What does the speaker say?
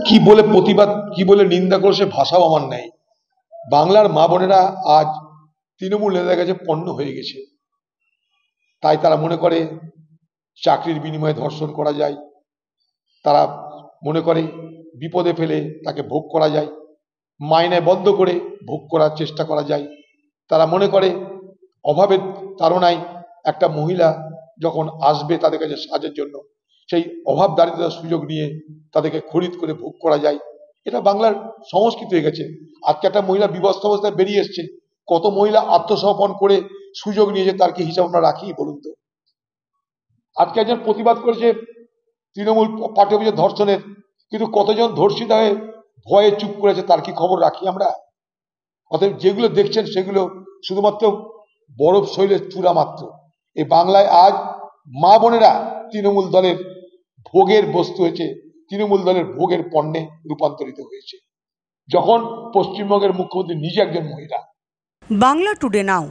কি বলে প্রতিবাদ, কি বলে নিন্দা করে সে ভাষাও আমার নেই। বাংলার মা বোনেরা আজ তৃণমূল নেতাদের কাছে পণ্য হয়ে গেছে। তাই তারা মনে করে চাকরির বিনিময়ে ধর্ষণ করা যায়, তারা মনে করে বিপদে ফেলে তাকে ভোগ করা যায়, মাইনে বন্ধ করে ভোগ করার চেষ্টা করা যায়। তারা মনে করে অভাবের তাড়নায় একটা মহিলা যখন আসবে তাদের কাছে সাহায্যের জন্য, সেই অভাব দারিদ্রতার সুযোগ নিয়ে তাদেরকে খরিদ করে ভোগ করা যায়। এটা বাংলার সংস্কৃতি হয়ে গেছে। আজকে একটা মহিলা বিবস্ত্র অবস্থায় বেরিয়ে এসছে, কত মহিলা আত্মসমর্পণ করে সুযোগ নিয়েছে, তার কি হিসাব আমরা রাখি বলুন তো? আজকে একজন প্রতিবাদ করেছে তৃণমূল পার্টি অফিসের ধর্ষণের, কিন্তু কতজন ধর্ষিত হয়ে ভয়ে চুপ করেছে, তার কি খবর রাখি আমরা? অতএব যেগুলো দেখছেন সেগুলো শুধুমাত্র বরফ শৈলের চূড়া মাত্র। এই বাংলায় আজ মা বোনেরা তৃণমূল দলের ভোগের বস্তু হয়েছে, তৃণমূল দলের ভোগের পণ্যে রূপান্তরিত হয়েছে, যখন পশ্চিমবঙ্গের মুখ্যমন্ত্রী নিজে একজন মহিলা। বাংলা টুডে নাও